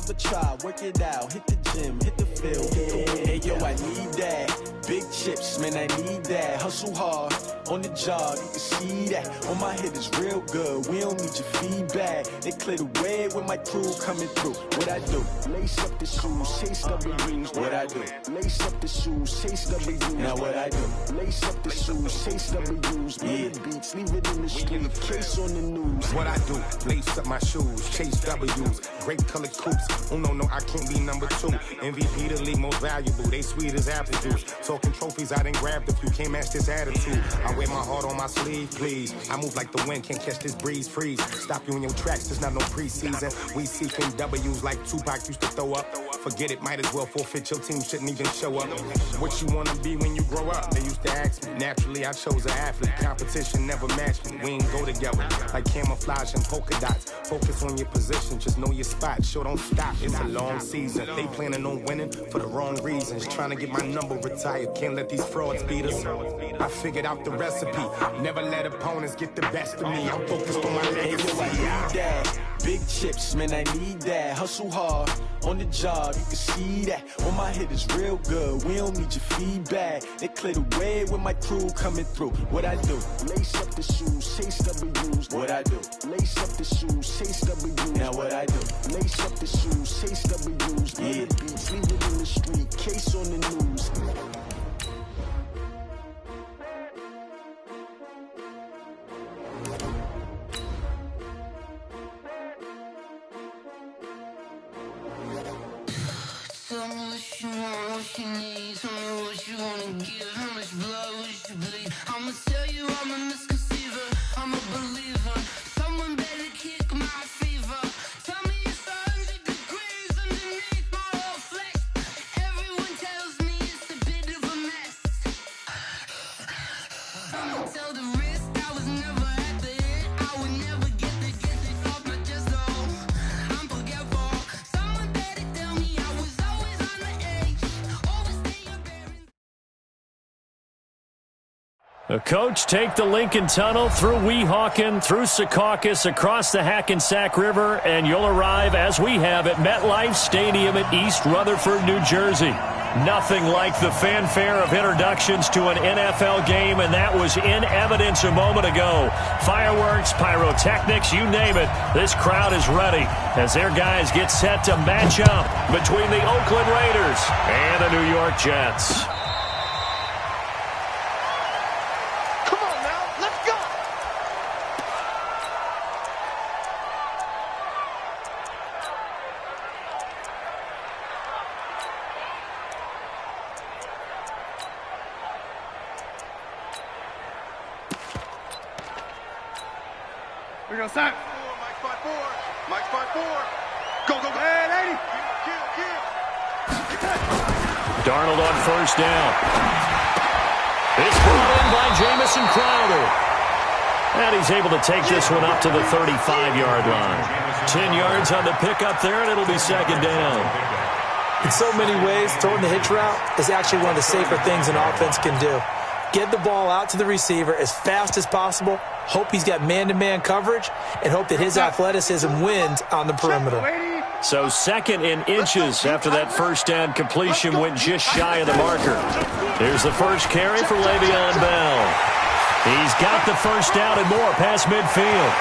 never try, work it out, hit the gym, hit the field. Hey, yo, I need that. Big chips, man, I need that. Hustle hard, on the job, you can see that. On my head is real good, we don't need your feedback. They clear the way with my crew coming through. What I do? Lace up the shoes, chase W's. What I do? Lace up the shoes, chase W's. Now what I do? Lace up the shoes, chase W's. Yeah, beats, leave it in the street, case on the news. What I do? Lace up my shoes, chase W's. Great colored coops. Oh no, I can't be number 2. MVP the league most valuable. They sweet as apple juice. Talking trophies, I done grabbed a few. Can't match this attitude. I wear my heart on my sleeve, please. I move like the wind, can't catch this breeze, freeze. Stop you in your tracks, there's not no preseason. We seeking W's like Tupac used to throw up. Forget it, might as well forfeit. Your team shouldn't even show up. What you wanna be when you grow up? They used to ask me. Naturally, I chose an athlete. Competition never matched me. We ain't go together like camouflage and polka dots. Focus on your position, just know your spot. Sure, don't stop. It's a long season. They planning on winning for the wrong reasons. Trying to get my number retired. Can't let these frauds beat us. I figured out the recipe. Never let opponents get the best of me. I'm focused on my legacy. I need that. Big chips, man, I need that. Hustle hard, on the job, you can see that. On my head is real good, we don't need your feedback. They clear the way with my crew coming through. What I do? Lace up the shoes, chase W's. What I do? Lace up the shoes, chase W's. Now what I do? Lace up the shoes, chase W's. Yeah, beats, leave it in the street, case on the news. Tell me what you want, what you need. Tell me what you wanna give. How much blood would you bleed? I'ma tell you I'm a misconceiver. I'm a believer. Someone better kick my fever. Tell me it's 100 degrees underneath my whole flesh. Everyone tells me it's a bit of a mess. I'ma tell the risk I was never at the end. I would never get it off my chest though. I'm forgetful. Someone better tell me I was always on the edge. Overstay your bearing. The coach take the Lincoln Tunnel through Weehawken, through Secaucus, across the Hackensack River, and you'll arrive, as we have, at MetLife Stadium in East Rutherford, New Jersey. Nothing like the fanfare of introductions to an NFL game, and that was in evidence a moment ago. Fireworks, pyrotechnics, you name it. This crowd is ready as their guys get set to match up between the Oakland Raiders and the New York Jets. We go, Sam. Mike spot 4. Mike spot 4. Go. Hey, lady. Darnold on first down. It's brought in by Jamison Crowder. And he's able to take this one up to the 35-yard line. 10 yards on the pickup there, and it'll be second down. In so many ways, throwing the hitch route is actually one of the safer things an offense can do. Get the ball out to the receiver as fast as possible, hope he's got man-to-man coverage, and hope that his athleticism wins on the perimeter. So second in inches after that first down completion went just shy of the marker. Here's the first carry for Le'Veon Bell. He's got the first down and more past midfield.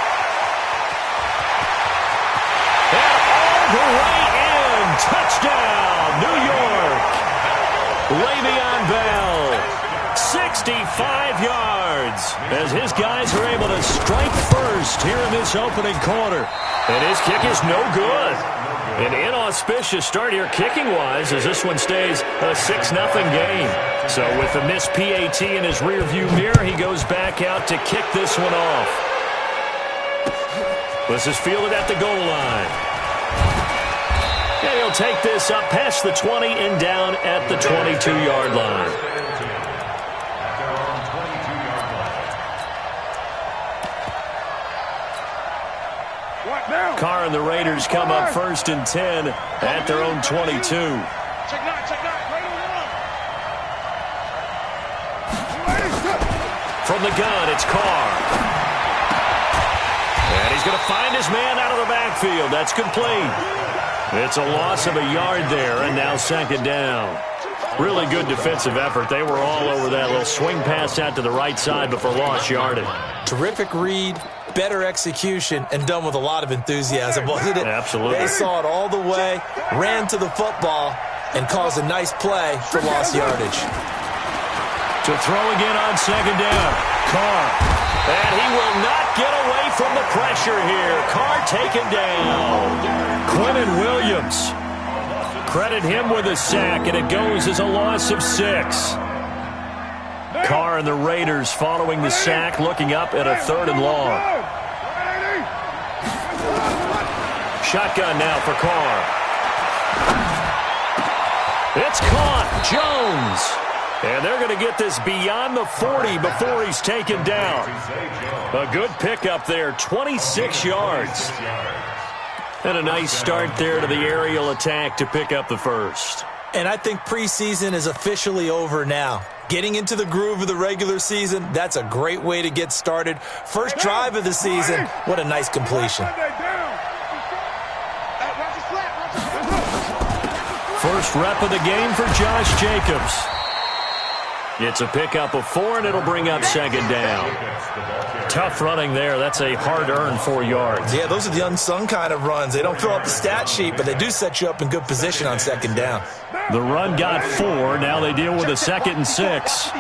And all the way in. Touchdown, New York. Le'Veon Bell. 65 yards as his guys are able to strike first here in this opening quarter. And his kick is no good. An inauspicious start here kicking-wise as this one stays a 6-0 game. So with the missed PAT in his rearview mirror, he goes back out to kick this one off. This is fielded at the goal line. And he'll take this up past the 20 and down at the 22-yard line. Carr and the Raiders come up first and 10 at their own 22. From the gun, it's Carr. And he's going to find his man out of the backfield. That's complete. It's a loss of a yard there, and now second down. Really good defensive effort. They were all over that little swing pass out to the right side, but for lost yardage. Terrific read, better execution, and done with a lot of enthusiasm, wasn't it? Absolutely. They saw it all the way, ran to the football, and caused a nice play for lost yardage. To throw again on second down. Carr. And he will not get away from the pressure here. Carr taken down. Quentin Williams. Credit him with a sack, and it goes as a loss of 6. Carr and the Raiders following the sack, looking up at a 3rd and long. Shotgun now for Carr. It's caught. Jones. And they're going to get this beyond the 40 before he's taken down. A good pickup there, 26 yards. And a nice start there to the aerial attack to pick up the first. And I think preseason is officially over now. Getting into the groove of the regular season, that's a great way to get started. First drive of the season, what a nice completion. First rep of the game for Josh Jacobs. It's a pickup of 4, and it'll bring up second down. Tough running there. That's a hard-earned 4 yards. Yeah, those are the unsung kind of runs. They don't fill up the stat sheet, but they do set you up in good position on second down. The run got 4. Now they deal with a 2nd and 6.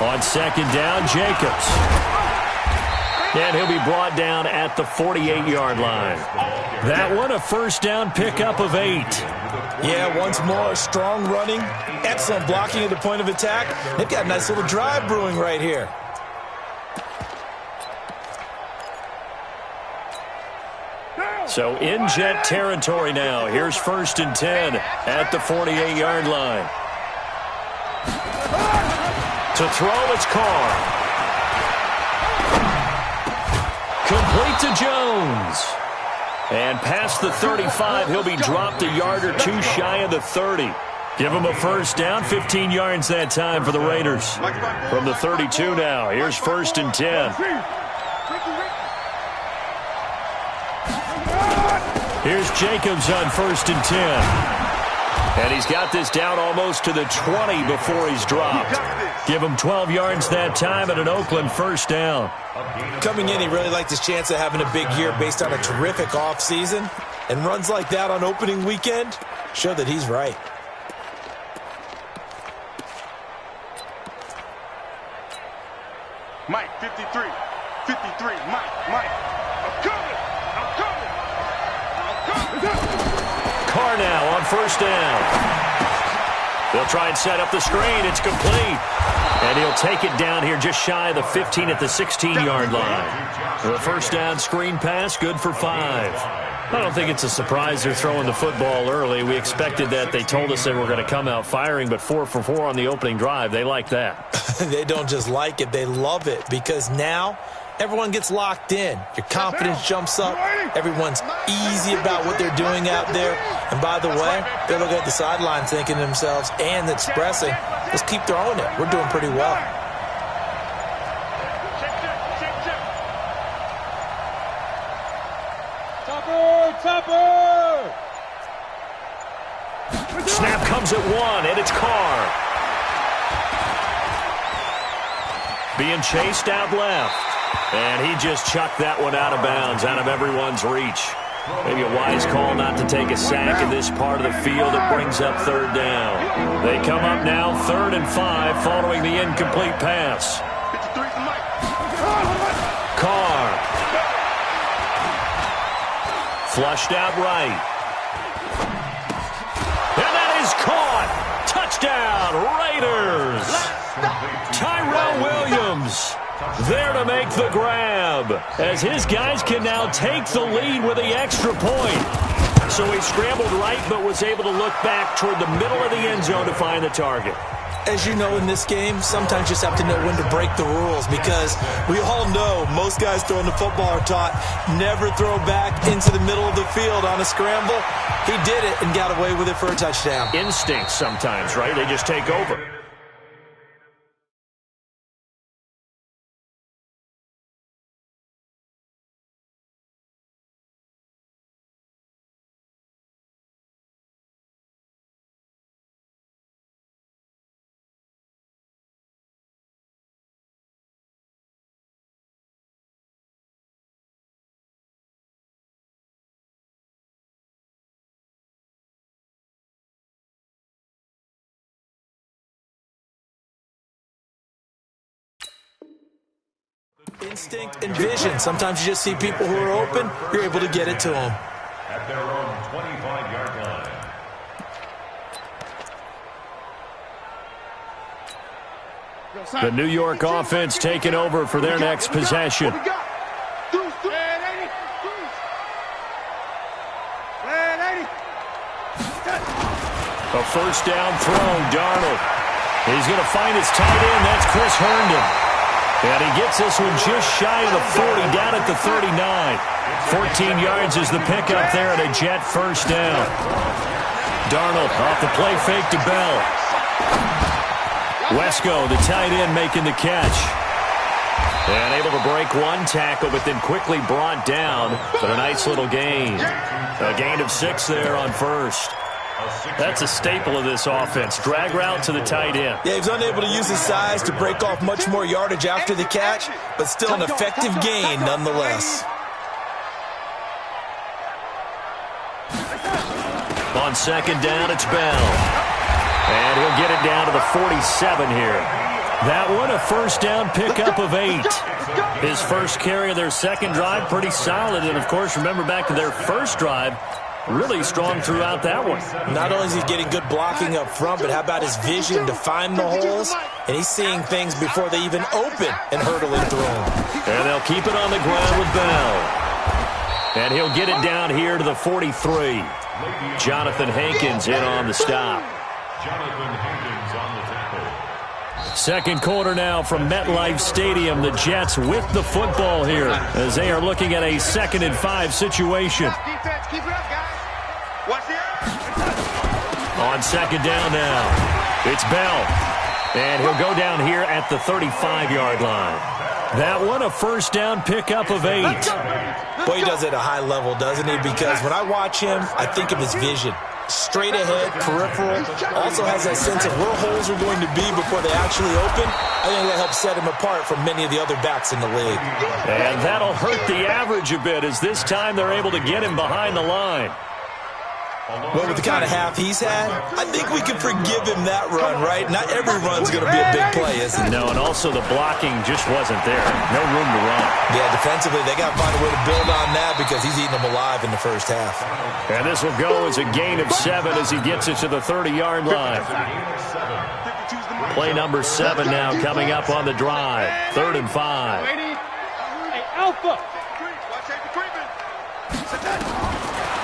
On second down, Jacobs. And he'll be brought down at the 48-yard line. That one, a first down pickup of 8. Yeah, once more, strong running, excellent blocking at the point of attack. They've got a nice little drive brewing right here. So in Jet territory now. Here's 1st and 10 at the 48-yard line. To throw, it's Carr. Complete to Jones. And past the 35, he'll be dropped a yard or 2 shy of the 30. Give him a first down, 15 yards that time for the Raiders. From the 32 now, here's 1st and 10. Here's Jacobs on 1st and 10. And he's got this down almost to the 20 before he's dropped. Give him 12 yards that time and an Oakland first down. Coming in, he really liked his chance of having a big year based on a terrific offseason. And runs like that on opening weekend show that he's right. Mike, 53. 53. Mike. I'm coming. Carr now on first down. They'll try and set up the screen. It's complete. And he'll take it down here just shy of the 15 at the 16-yard line. The first down screen pass, good for 5. I don't think it's a surprise they're throwing the football early. We expected that. They told us they were going to come out firing, but 4 for 4 on the opening drive. They like that. They don't just like it, they love it, because now everyone gets locked in. Your confidence jumps up. Everyone's easy about what they're doing out there. And by the way, they look at the sideline thinking to themselves and expressing, let's keep throwing it. We're doing pretty well. Topper! Snap comes at 1, and it's Carr. Being chased out left. And he just chucked that one out of bounds, out of everyone's reach. Maybe a wise call not to take a sack in this part of the field. It brings up 3rd down. They come up now 3rd and 5 following the incomplete pass. Carr. Flushed out right. And that is caught. Touchdown, Raiders. Tyrell Williams there to make the grab, as his guys can now take the lead with the extra point. So he scrambled right, but was able to look back toward the middle of the end zone to find the target. As you know, in this game, sometimes you just have to know when to break the rules, because we all know most guys throwing the football are taught never throw back into the middle of the field on a scramble. He did it and got away with it for a touchdown. Instincts sometimes, right? They just take over. instinct and vision. Sometimes you just see people who are open, you're able to get it to them. At their own 25-yard line. The New York offense taking over for their next possession. A first down throw, Darnold. He's going to find his tight end. That's Chris Herndon. And he gets this one just shy of the 40, down at the 39. 14 yards is the pickup there and a Jet first down. Darnold off the play fake to Bell. Wesco, the tight end, making the catch. And able to break one tackle, but then quickly brought down. But a nice little gain. A gain of 6 there on first. That's a staple of this offense. Drag route to the tight end. Yeah, he was unable to use his size to break off much more yardage after the catch, but still an effective gain nonetheless. On second down, it's Bell. And he'll get it down to the 47 here. That one, a first down pickup of 8. His first carry of their second drive, pretty solid. And, of course, remember back to their first drive, really strong throughout that one. Not only is he getting good blocking up front, but how about his vision to find the holes? And he's seeing things before they even open and hurdling through them. And they'll keep it on the ground with Bell. And he'll get it down here to the 43. Jonathan Hankins in on the stop. Jonathan Hankins on the tackle. Second quarter now from MetLife Stadium. The Jets with the football here as they are looking at a 2nd and 5 situation. Defense, keep it up, guys. Watch the On second down now, it's Bell. And he'll go down here at the 35-yard line. That one, a first down pickup of 8. Boy, he does it at a high level, doesn't he? Because when I watch him, I think of his vision. Straight ahead, peripheral, also has that sense of where holes are going to be before they actually open. I think that helps set him apart from many of the other backs in the league. And that'll hurt the average a bit as this time they're able to get him behind the line. Well, with the kind of half he's had, I think we can forgive him that run, right? Not every run's going to be a big play, is it? No, and also the blocking just wasn't there. No room to run. Yeah, defensively, they got to find a way to build on that because he's eating them alive in the first half. And this will go as a gain of 7 as he gets it to the 30-yard line. Play number 7 now coming up on the drive. 3rd and 5. Hey, Alpha.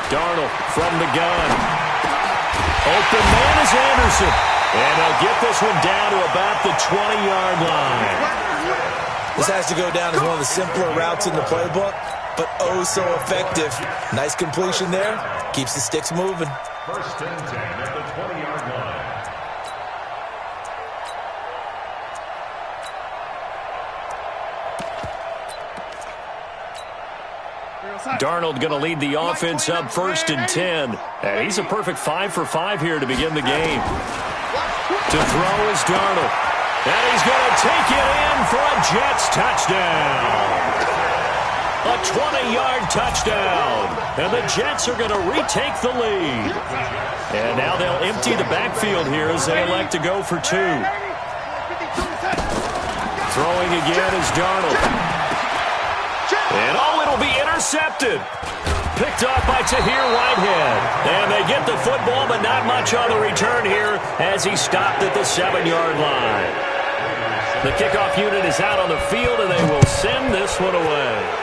Darnold from the gun. Open man is Anderson. And they'll get this one down to about the 20-yard line. This has to go down as one of the simpler routes in the playbook, but oh so effective. Nice completion there. Keeps the sticks moving. 1st and 10 at the 20-yard line. Darnold going to lead the offense up 1st and 10. And he's a perfect 5 for 5 here to begin the game. To throw is Darnold. And he's going to take it in for a Jets touchdown. A 20-yard touchdown. And the Jets are going to retake the lead. And now they'll empty the backfield here as they elect to go for 2. Throwing again is Darnold. And it'll be intercepted. Picked off by Tahir Whitehead. And they get the football, but not much on the return here as he stopped at the 7-yard line. The kickoff unit is out on the field, and they will send this one away.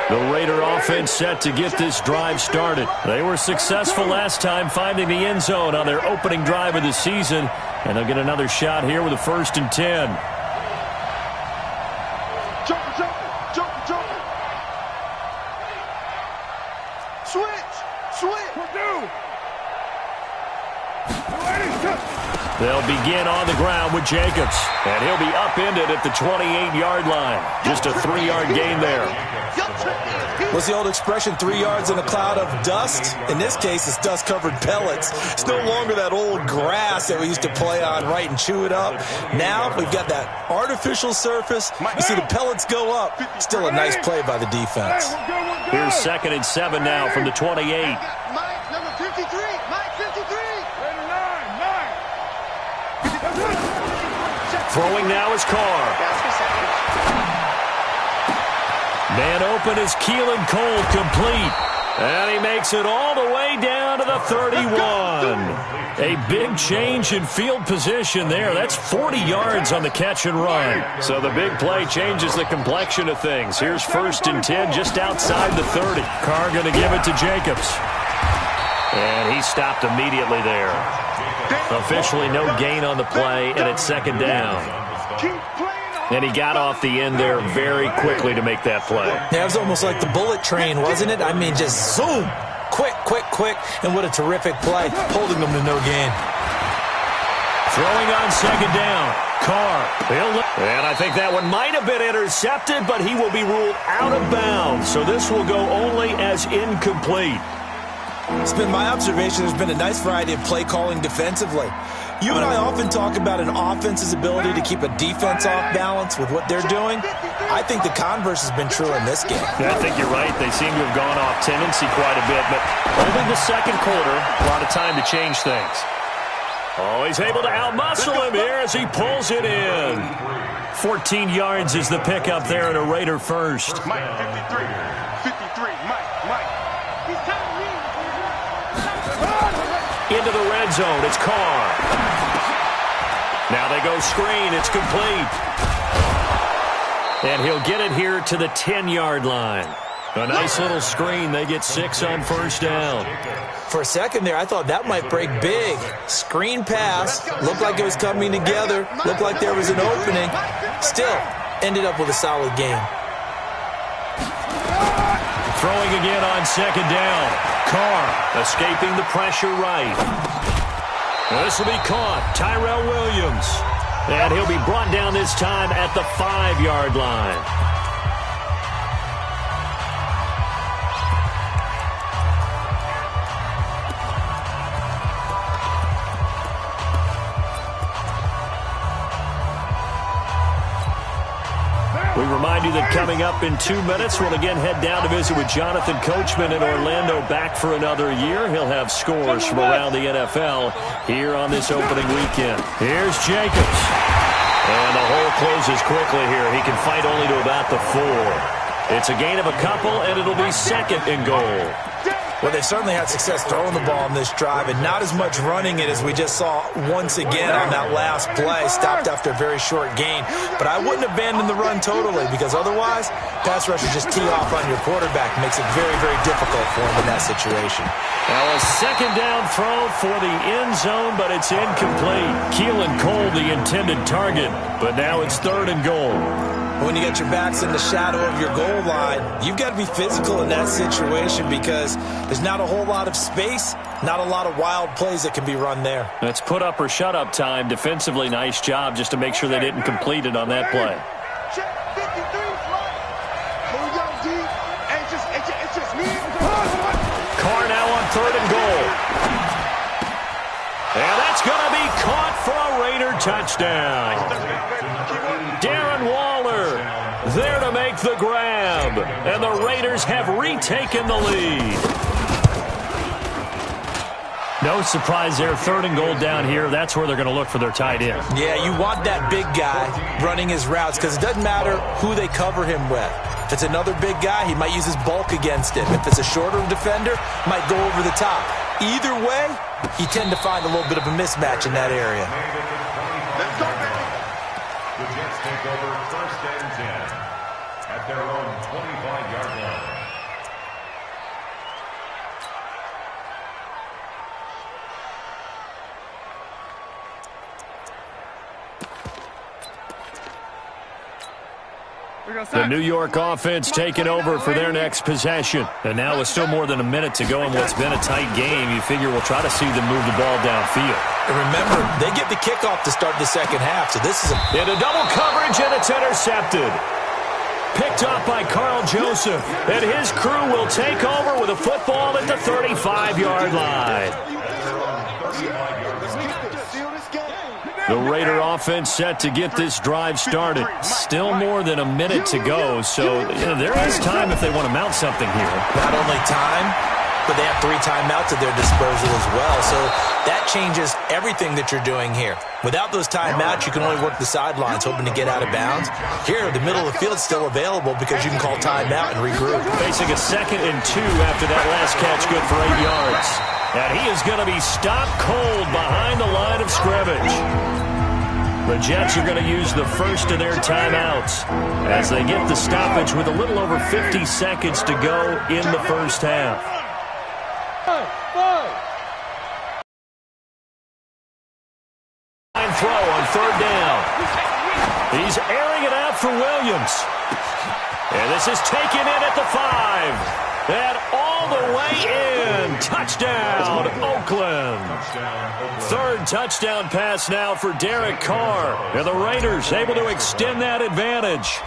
The Raider offense set to get this drive started. They were successful last time finding the end zone on their opening drive of the season. And they'll get another shot here with a 1st and 10. Jump. Switch. Purdue. They'll begin on the ground with Jacobs, and he'll be upended at the 28-yard line. Just a 3-yard gain there. What's the old expression, 3 yards in a cloud of dust? In this case, it's dust-covered pellets. It's no longer that old grass that we used to play on, right, and chew it up. Now we've got that artificial surface. You see the pellets go up. Still a nice play by the defense. Here's 2nd and 7 now from the 28. Mike, number 53. Mike, 53. Throwing now is Carr. Man open is Keelan Cole, complete. And he makes it all the way down to the 31. A big change in field position there. That's 40 yards on the catch and run. So the big play changes the complexion of things. Here's 1st and 10 just outside the 30. Carr going to give it to Jacobs. And he stopped immediately there. Officially no gain on the play, and it's 2nd down. And he got off the end there very quickly to make that play. Yeah, it was almost like the bullet train, wasn't it? I mean, just zoom. Quick, quick, quick. And what a terrific play, holding them to no gain. Throwing on 2nd down. Carr. And I think that one might have been intercepted, but he will be ruled out of bounds. So this will go only as incomplete. It's been my observation there's been a nice variety of play calling defensively. You and I often talk about an offense's ability to keep a defense off balance with what they're doing. I think the converse has been true in this game. Yeah, I think you're right. They seem to have gone off tendency quite a bit, but only the 2nd quarter, a lot of time to change things. Oh, he's able to outmuscle him here as he pulls it in. 14 yards is the pickup there and a Raider first. Mike, 53. 53. Mike. Into the red zone. It's Carr. Now they go screen. It's complete. And he'll get it here to the 10-yard line. A nice little screen. They get 6 on 1st down. For a second there, I thought that might break big. Screen pass. Looked like it was coming together. Looked like there was an opening. Still, ended up with a solid game. Throwing again on 2nd down. Carr escaping the pressure right. This will be caught. Tyrell Williams. And he'll be brought down this time at the 5-yard line. We remind you that coming up in 2 minutes, we'll again head down to visit with Jonathan Coachman in Orlando, back for another year. He'll have scores from around the NFL here on this opening weekend. Here's Jacobs. And the hole closes quickly here. He can fight only to about the 4. It's a gain of a couple, and it'll be 2nd and goal. Well, they've certainly had success throwing the ball in this drive, and not as much running it as we just saw once again on that last play. Stopped after a very short gain. But I wouldn't abandon the run totally, because otherwise, pass rushers just tee off on your quarterback. Makes it very, very difficult for him in that situation. Now a 2nd down throw for the end zone, but it's incomplete. Keelan Cole, the intended target, but now it's 3rd and goal. When you get your backs in the shadow of your goal line, you've got to be physical in that situation because there's not a whole lot of space, not a lot of wild plays that can be run there. That's put up or shut up time. Defensively, nice job just to make sure they didn't complete it on that play. Check 53. Here we go, D. It's just me. Carr now on 3rd and goal. And that's going to be caught for a Raider touchdown. Darren Waller there to make the grab. And the Raiders have retaken the lead. No surprise there. 3rd and goal down here. That's where they're going to look for their tight end. Yeah, you want that big guy running his routes because it doesn't matter who they cover him with. If it's another big guy, he might use his bulk against him. If it's a shorter defender, might go over the top. Either way, you tend to find a little bit of a mismatch in that area. Let's go, baby. The Jets take over 1st and 10 at their own 25-yard line. The New York offense taking over for their next possession. And now with still more than a minute to go in what's been a tight game, you figure we'll try to see them move the ball downfield. And remember, they get the kickoff to start the second half, so this is into double coverage, and it's intercepted. Picked up by Carl Joseph, and his crew will take over with a football at the 35-yard line. The Raider offense set to get this drive started. Still more than a minute to go, so there is time if they want to mount something here. Not only time, but they have 3 timeouts at their disposal as well, so that changes everything that you're doing here. Without those timeouts, you can only work the sidelines, hoping to get out of bounds. Here, the middle of the field's still available because you can call timeout and regroup. Facing a 2nd and 2 after that last catch, good for 8 yards. And he is going to be stopped cold behind the line of scrimmage. The Jets are going to use the first of their timeouts as they get the stoppage with a little over 50 seconds to go in the first half. Throw on 3rd down. He's airing it out for Williams. And this is taken in at the 5. And all the way in. Touchdown, Oakland. 3rd touchdown pass now for Derek Carr. And the Raiders able to extend that advantage.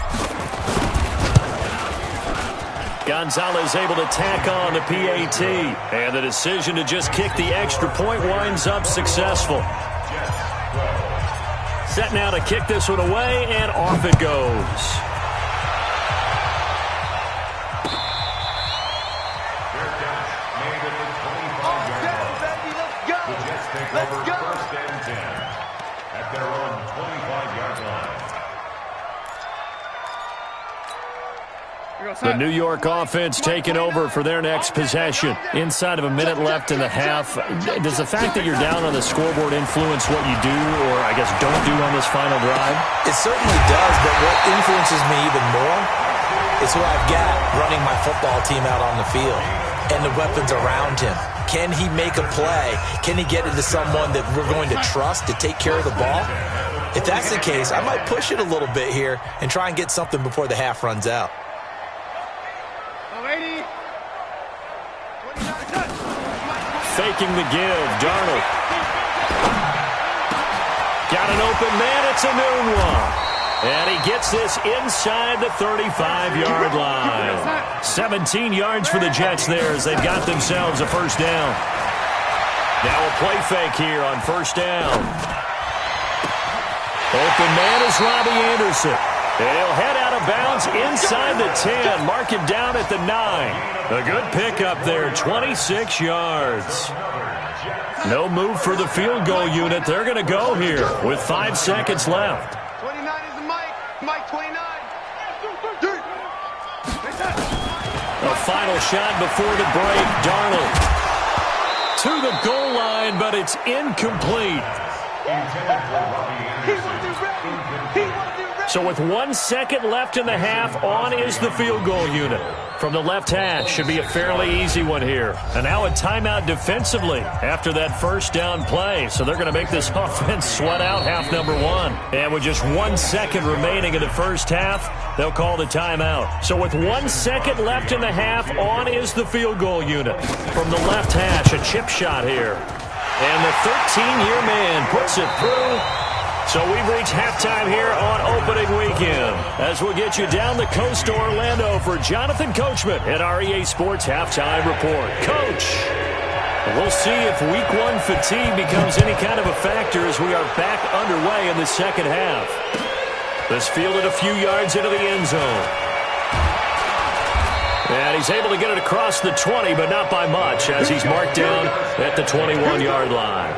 Gonzalez able to tack on the PAT. And the decision to just kick the extra point winds up successful. Set now to kick this one away, and off it goes. Let's go. 1st and 10 at their own 25-yard line. The New York offense taking over for their next possession. Inside of a minute left in the half. Does the fact that you're down on the scoreboard influence what you do, or I guess don't do on this final drive? It certainly does, but what influences me even more is who I've got running my football team out on the field and the weapons around him. Can he make a play? Can he get into someone that we're going to trust to take care of the ball? If that's the case, I might push it a little bit here and try and get something before the half runs out. Faking the give, Darnold. Got an open man, it's a new one. And he gets this inside the 35-yard line. 17 yards for the Jets there as they've got themselves a 1st down. Now a play fake here on 1st down. Open man is Robbie Anderson. And he'll head out of bounds inside the 10. Mark him down at the 9. A good pickup there, 26 yards. No move for the field goal unit. They're going to go here with 5 seconds left. 29 is Mike 29. A final shot before the break. Darnold to the goal line, but it's incomplete. So with 1 second left in the half, on is the field goal unit. From the left hash, should be a fairly easy one here. And now a timeout defensively after that 1st down play. So they're going to make this offense sweat out half number 1. And with just 1 second remaining in the first half, they'll call the timeout. So with 1 second left in the half, on is the field goal unit. From the left hash, a chip shot here. And the 13-year man puts it through. So we've reached halftime here on opening weekend as we'll get you down the coast to Orlando for Jonathan Coachman at our EA Sports Halftime Report. Coach, we'll see if Week 1 fatigue becomes any kind of a factor as we are back underway in the second half. This fielded a few yards into the end zone. And he's able to get it across the 20, but not by much as he's marked down at the 21-yard line.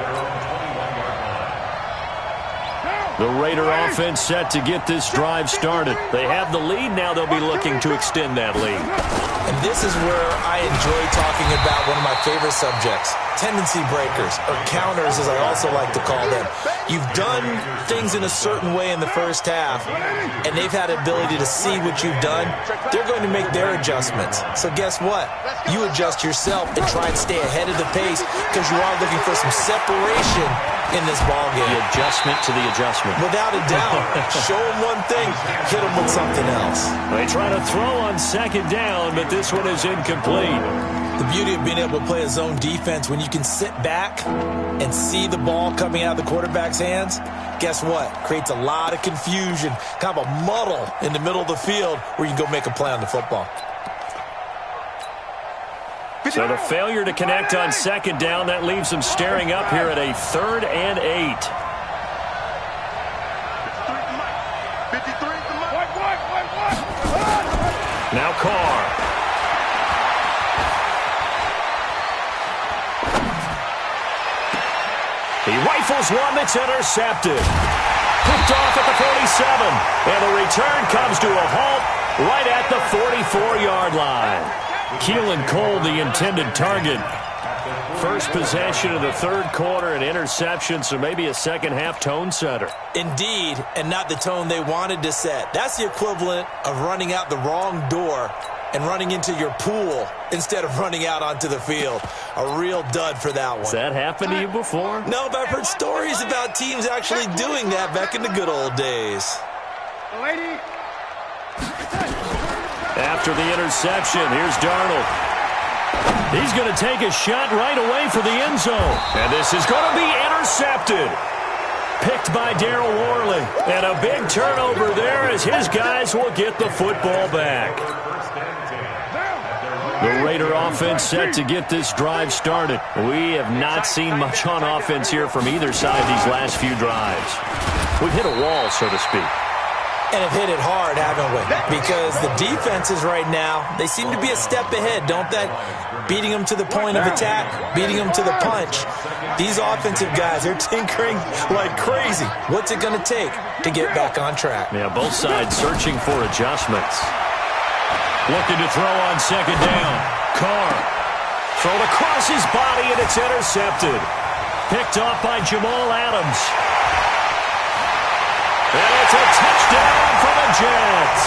The Raider offense set to get this drive started. They have the lead. Now they'll be looking to extend that lead. And this is where I enjoy talking about one of my favorite subjects, tendency breakers, or counters as I also like to call them. You've done things in a certain way in the first half, and they've had the ability to see what you've done. They're going to make their adjustments. So guess what? You adjust yourself and try and stay ahead of the pace because you are looking for some separation in this ballgame. The adjustment to the adjustment. Without a doubt. Show them one thing, hit them with something else. They try to throw on second down, but this one is incomplete. The beauty of being able to play a zone defense when you can sit back and see the ball coming out of the quarterback's hands, guess what? Creates a lot of confusion, kind of a muddle in the middle of the field where you can go make a play on the football. So the failure to connect on second down, that leaves them staring up here at a 3rd and 8. Now Carr. He rifles one that's intercepted. Picked off at the 47. And the return comes to a halt right at the 44-yard line. Keelan Cole, the intended target. First possession of the third quarter, an interception, so maybe a second-half tone setter. Indeed, and not the tone they wanted to set. That's the equivalent of running out the wrong door and running into your pool instead of running out onto the field. A real dud for that one. Has that happened to you before? No, but I've heard stories about teams actually doing that back in the good old days. Lady. After the interception, here's Darnold. He's going to take a shot right away for the end zone. And this is going to be intercepted. Picked by Darryl Worley. And a big turnover there as his guys will get the football back. The Raider offense set to get this drive started. We have not seen much on offense here from either side these last few drives. We've hit a wall, so to speak. And have hit it hard, haven't we? Because the defenses right now, they seem to be a step ahead, don't they? Beating them to the point of attack, beating them to the punch. These offensive guys are tinkering like crazy. What's it going to take to get back on track? Yeah, both sides searching for adjustments. Looking to throw on second down. Carr. Thrown across his body, and it's intercepted. Picked off by Jamal Adams. And it's a touchdown for the Jets.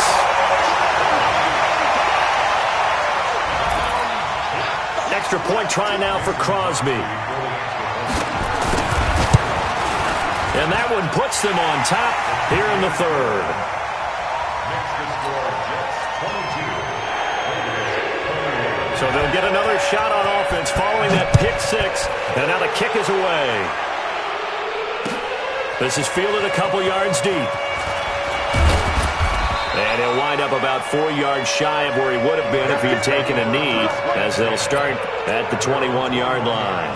Extra point try now for Crosby. And that one puts them on top here in the third. So they'll get another shot on offense following that pick six. And now the kick is away. This is fielded a couple yards deep. And he'll wind up about 4 yards shy of where he would have been if he had taken a knee, as they'll start at the 21-yard line.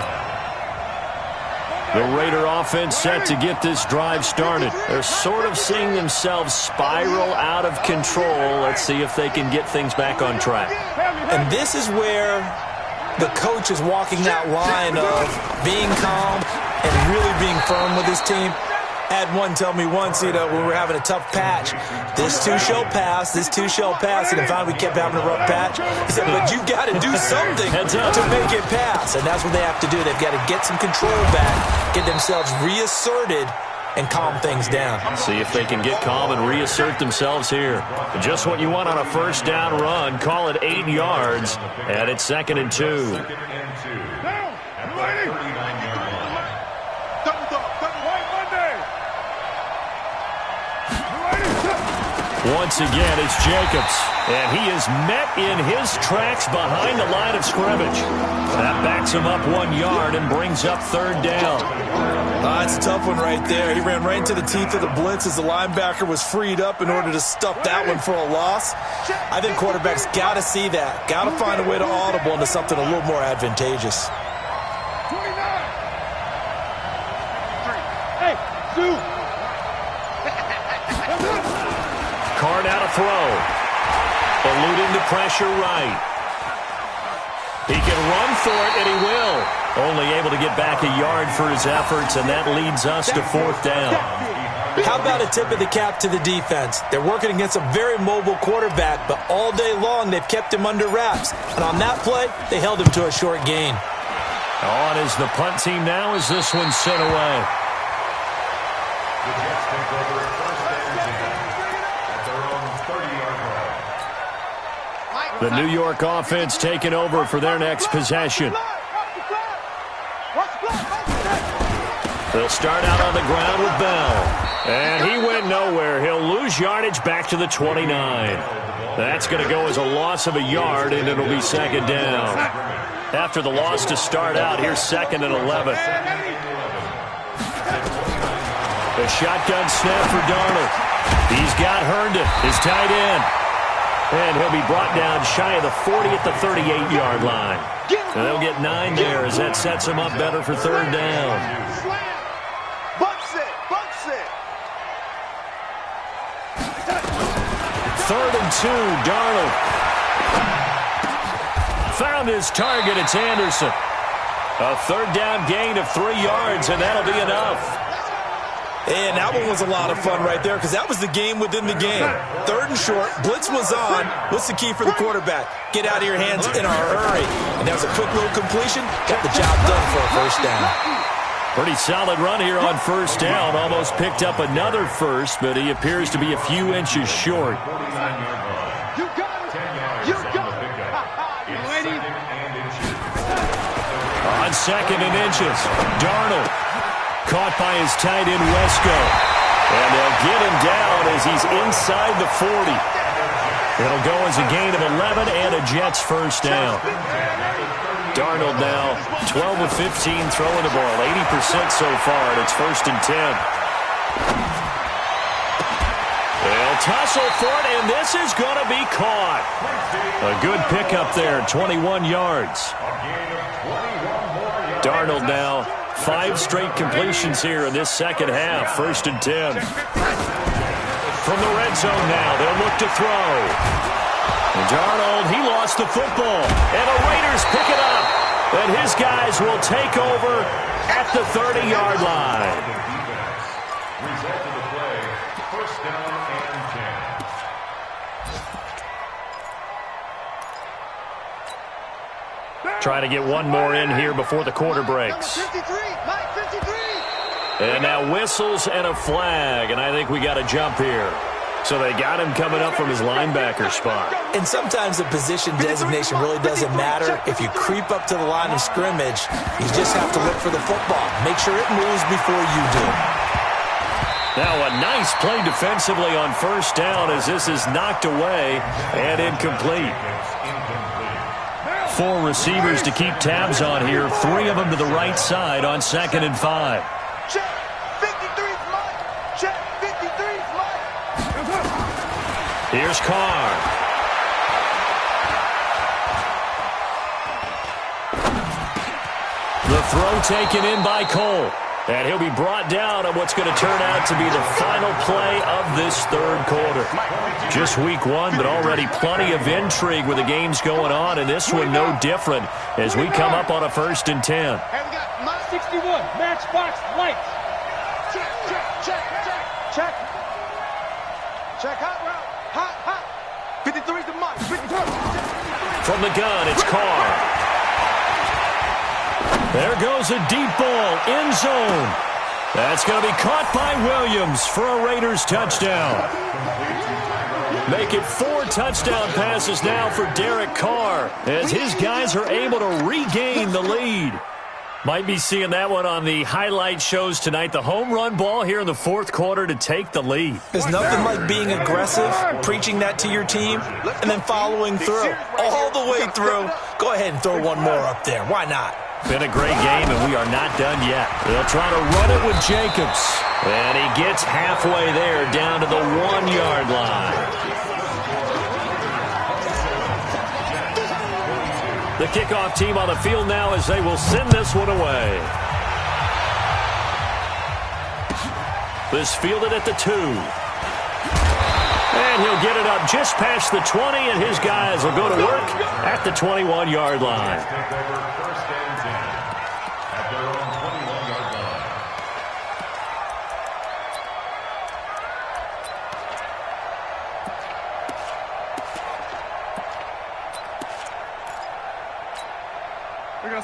The Raider offense set to get this drive started. They're sort of seeing themselves spiral out of control. Let's see if they can get things back on track. And this is where the coach is walking that line of being calm and really being firm with his team. Had one tell me once, when we were having a tough patch, this too shall pass, this too shall pass, and finally we kept having a rough patch. He said, but you've got to do something to make it pass, and that's what they have to do. They've got to get some control back, get themselves reasserted, and calm things down. See if they can get calm and reassert themselves here. Just what you want on a first down run. Call it 8 yards, and it's 2nd and 2. Once again, it's Jacobs, and he is met in his tracks behind the line of scrimmage. That backs him up 1 yard and brings up 3rd down. It's a tough one right there. He ran right into the teeth of the blitz as the linebacker was freed up in order to stuff that one for a loss. I think quarterbacks got to see that, got to find a way to audible into something a little more advantageous. Hey, Sue. Carr now to throw. Eluding the pressure right. He can run for it, and he will. Only able to get back a yard for his efforts, and that leads us to 4th down. How about a tip of the cap to the defense? They're working against a very mobile quarterback, but all day long they've kept him under wraps. And on that play, they held him to a short gain. On is the punt team now as this one's sent away. The Jets take over 1st and 10 at their own 30-yard line. The New York offense taking over for their next possession. They'll start out on the ground with Bell. And he went nowhere. He'll lose yardage back to the 29. That's going to go as a loss of a yard, and it'll be second down. After the loss to start out, here's second and 11. A shotgun snap for Darnold. He's got Herndon, his tight end. And he'll be brought down shy of the 40 at the 38-yard line. And they'll get 9 there as that sets him up better for third down. Third and 2, Darnold. Found his target, it's Anderson. A third down gain of 3 yards, and that'll be enough. And that one was a lot of fun right there because that was the game within the game. Third and short, blitz was on. What's the key for the quarterback? Get out of your hands in a hurry. And that was a quick little completion. Got the job done for a first down. Pretty solid run here on first down. Almost picked up another first, but he appears to be a few inches short. You got it. You got it. On second and inches, Darnold. Caught by his tight end, Wesco. And they'll get him down as he's inside the 40. It'll go as a gain of 11 and a Jets first down. Darnold now 12 of 15 throwing the ball, 80% so far, and it's first and 10. They'll tussle for it, and this is going to be caught. A good pickup there, 21 yards. Darnold now 5 straight completions here in this second half. First and 10. From the red zone now, they'll look to throw. And Darnold, he lost the football. And the Raiders pick it up. And his guys will take over at the 30-yard line. Result of the play, first down and 10. Try to get one more in here before the quarter breaks. And now whistles and a flag, and I think we got a jump here. So they got him coming up from his linebacker spot. And sometimes the position designation really doesn't matter. If you creep up to the line of scrimmage, you just have to look for the football. Make sure it moves before you do. Now a nice play defensively on first down as this is knocked away and incomplete. 4 receivers to keep tabs on here. 3 of them to the right side on second and 5. Check. 53's mine. Check. 53's mine. Here's Carr. The throw taken in by Cole. And he'll be brought down on what's going to turn out to be the final play of this third quarter. Just week 1, but already plenty of intrigue with the games going on, and this one no different as we come up on a first and 10. Hey, we got 61, matchbox lights. Check. Check, hot route. Hot. 53's the mark. 53. From the gun, it's Carr. There goes a deep ball, end zone. That's going to be caught by Williams for a Raiders touchdown. Make it 4 touchdown passes now for Derek Carr as his guys are able to regain the lead. Might be seeing that one on the highlight shows tonight. The home run ball here in the fourth quarter to take the lead. There's nothing like being aggressive, preaching that to your team, and then following through. All the way through. Go ahead and throw one more up there. Why not? Been a great game, and we are not done yet. They'll try to run it with Jacobs. And he gets halfway there down to the 1-yard line. The kickoff team on the field now as they will send this one away. This fielded at the 2. And he'll get it up just past the 20, and his guys will go to work at the 21-yard line.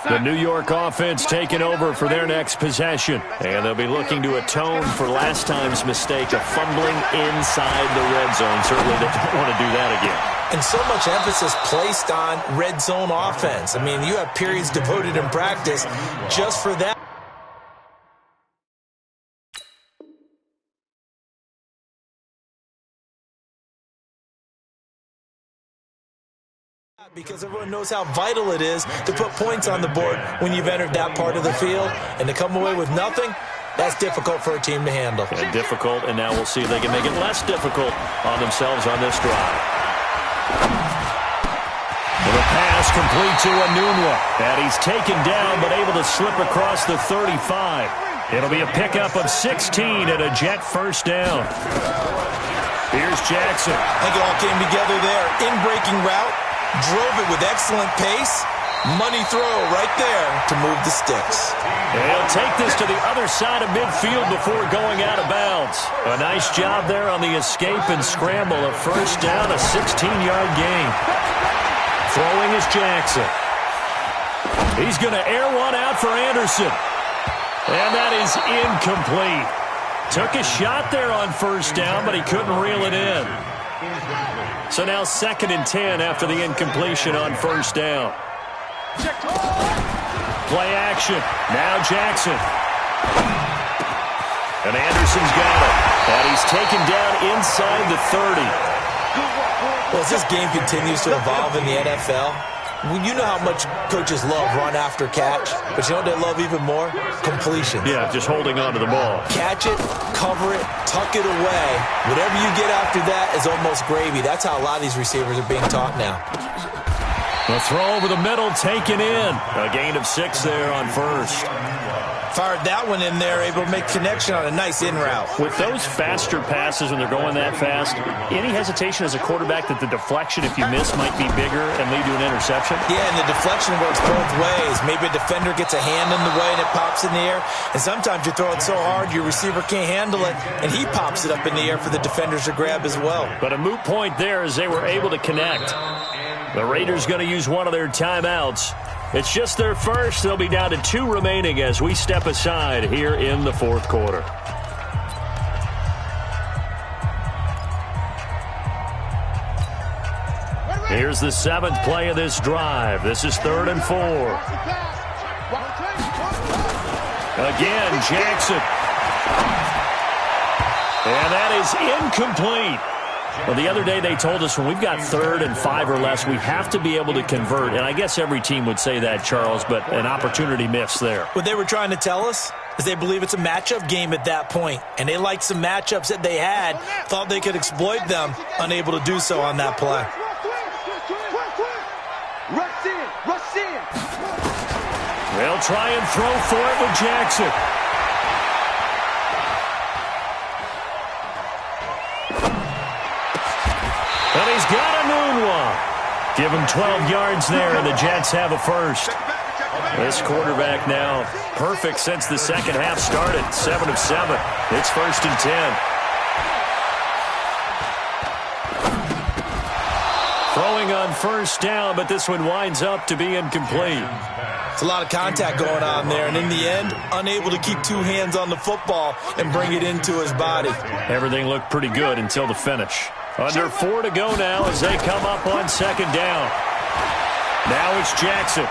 The New York offense taking over for their next possession. And they'll be looking to atone for last time's mistake of fumbling inside the red zone. Certainly they don't want to do that again. And so much emphasis placed on red zone offense. I mean, you have periods devoted in practice just for that. Because everyone knows how vital it is to put points on the board when you've entered that part of the field. And to come away with nothing, that's difficult for a team to handle. And difficult, and now we'll see if they can make it less difficult on themselves on this drive. With a pass complete to Anunwa. And he's taken down, but able to slip across the 35. It'll be a pickup of 16 and a Jet first down. Here's Jackson. I think it all came together there. In-breaking route. Drove it with excellent pace. Money throw right there to move the sticks. He'll take this to the other side of midfield before going out of bounds. A nice job there on the escape and scramble. A first down, a 16-yard gain. Throwing is Jackson. He's going to air one out for Anderson. And that is incomplete. Took a shot there on first down, but he couldn't reel it in. So now 2nd and 10 after the incompletion on first down. Play action. Now Jackson. And Anderson's got it. And he's taken down inside the 30. Well, as this game continues to evolve in the NFL, you know how much coaches love run after catch, but you know what they love even more? Completion. Yeah, just holding on to the ball. Catch it, cover it, tuck it away. Whatever you get after that is almost gravy. That's how a lot of these receivers are being taught now. The throw over the middle taken in. A gain of 6 there on first. Fired that one in there, able to make connection on a nice in route. With those faster passes when they're going that fast, any hesitation as a quarterback that the deflection, if you miss, might be bigger and lead to an interception? Yeah, and the deflection works both ways. Maybe a defender gets a hand in the way and it pops in the air. And sometimes you throw it so hard your receiver can't handle it, and he pops it up in the air for the defenders to grab as well. But a moot point there as they were able to connect. The Raiders going to use one of their timeouts. It's just their first. They'll be down to 2 remaining as we step aside here in the 4th quarter. Here's the 7th play of this drive. This is 3rd and 4. Again, Jackson. And that is incomplete. Well, the other day they told us when we've got 3rd and 5 or less, we have to be able to convert. And I guess every team would say that, Charles, but an opportunity missed there. What they were trying to tell us is they believe it's a matchup game at that point. And they liked some matchups that they had, thought they could exploit them, unable to do so on that play. Rush in. They'll try and throw for it with Jackson. And he's got Anunwa. Give him 12 yards there, and the Jets have a first. This quarterback now perfect since the second half started. 7 of 7. It's 1st and 10. Throwing on first down, but this one winds up to be incomplete. It's a lot of contact going on there, and in the end, unable to keep 2 hands on the football and bring it into his body. Everything looked pretty good until the finish. Under 4 to go now as they come up on 2nd down. Now it's Jackson.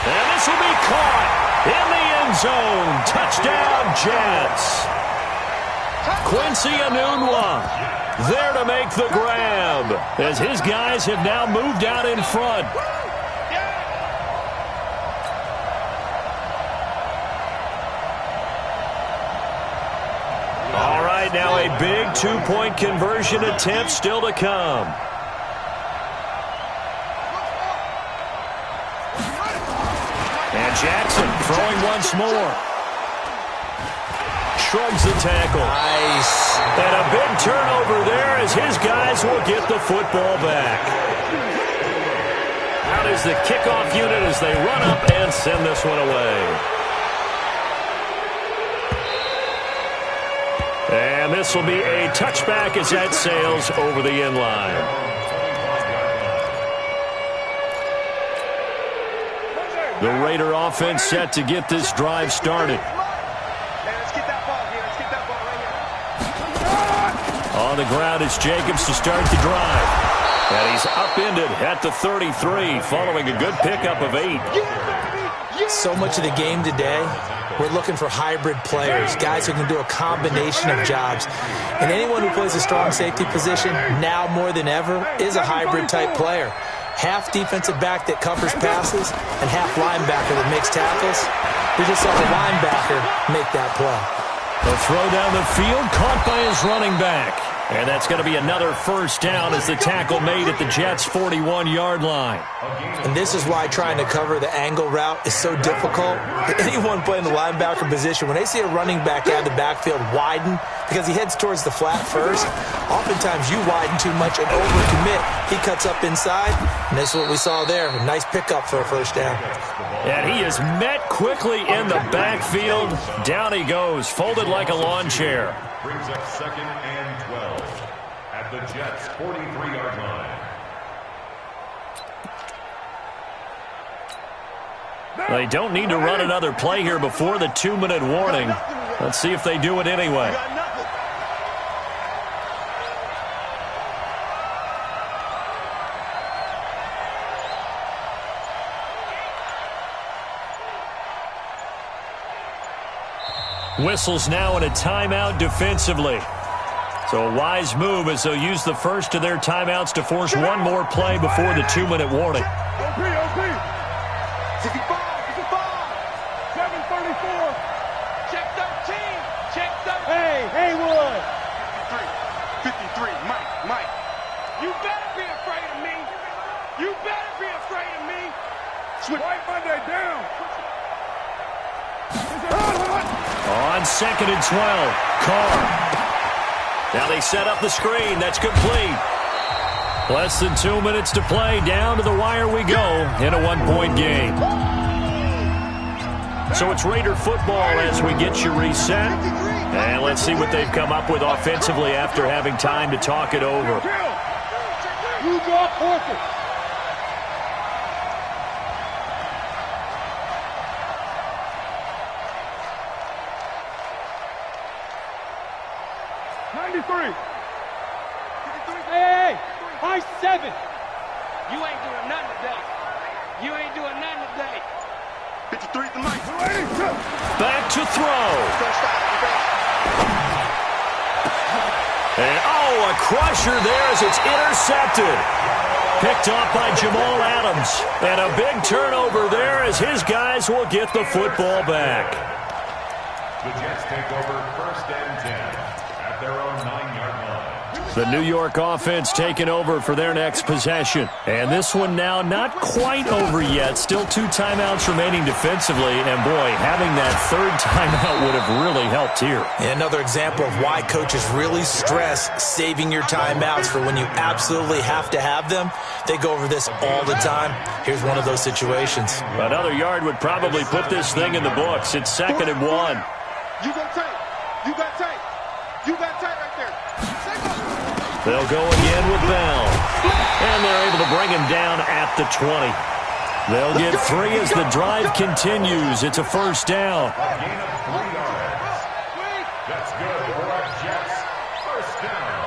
And this will be caught in the end zone. Touchdown, Jets. Quincy Anunwa there to make the grab as his guys have now moved out in front. All right, now a big 2-point conversion attempt still to come. And Jackson throwing once more. Shrugs the tackle. Nice. And a big turnover there as his guys will get the football back. Out is the kickoff unit as they run up and send this one away. And this will be a touchback as that sails over the end line. The Raider offense set to get this drive started. On the ground, it's Jacobs to start the drive. And he's upended at the 33 following a good pickup of 8. So much of the game today, we're looking for hybrid players, guys who can do a combination of jobs. And anyone who plays a strong safety position, now more than ever, is a hybrid-type player. Half defensive back that covers passes and half linebacker that makes tackles. We just saw the linebacker make that play. The throw down the field, caught by his running back. And that's going to be another first down as the tackle made at the Jets' 41-yard line. And this is why trying to cover the angle route is so difficult. Anyone playing the linebacker position, when they see a running back out of the backfield widen, because he heads towards the flat first, oftentimes you widen too much and overcommit. He cuts up inside, and that's what we saw there. A nice pickup for a first down. And he is met quickly in the backfield. Down he goes, folded like a lawn chair. Brings up 2nd and 12 at the Jets' 43-yard line. They don't need to run another play here before the 2-minute warning. Let's see if they do it anyway. Whistles now in a timeout defensively. So a wise move as they'll use the first of their timeouts to force one more play before the 2-minute warning. OP. 65, 734. Check 13. Check 13. Hey, Haywood. 53, Mike. You better be afraid of me. You better be afraid of me. Switch. Right Monday down. On 2nd and 12, Carr. Now they set up the screen. That's complete. Less than 2 minutes to play. Down to the wire we go in a one-point game. So it's Raider football as we get you reset. And let's see what they've come up with offensively after having time to talk it over. You draw Porter. Hey, high 7. You ain't doing nothing today. You ain't doing nothing today. 53 to Mike. Back to throw. And a crusher there as it's intercepted. Picked off by Jamal Adams. And a big turnover there as his guys will get the football back. The Jets take over 1st and 10 at their own 9-yard line. The New York offense taking over for their next possession. And this one now not quite over yet. Still 2 timeouts remaining defensively. And, boy, having that 3rd timeout would have really helped here. Another example of why coaches really stress saving your timeouts for when you absolutely have to have them. They go over this all the time. Here's one of those situations. Another yard would probably put this thing in the books. It's 2nd and 1. You got tight. You got tight. You got tight right there. They'll go again with Bell. And they're able to bring him down at the 20. They'll get 3 as the drive continues. It's a first down. A gain of 3 yards. That's good for our Jets. First down.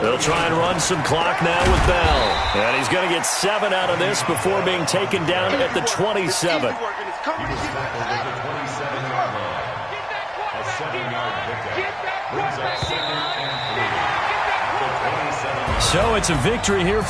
They'll try and run some clock now with Bell. And he's going to get 7 out of this before being taken down at the 27. He was tackled at the 27-yard line. A 7-yard pickup. Brings up 2nd and 3. So it's a victory here.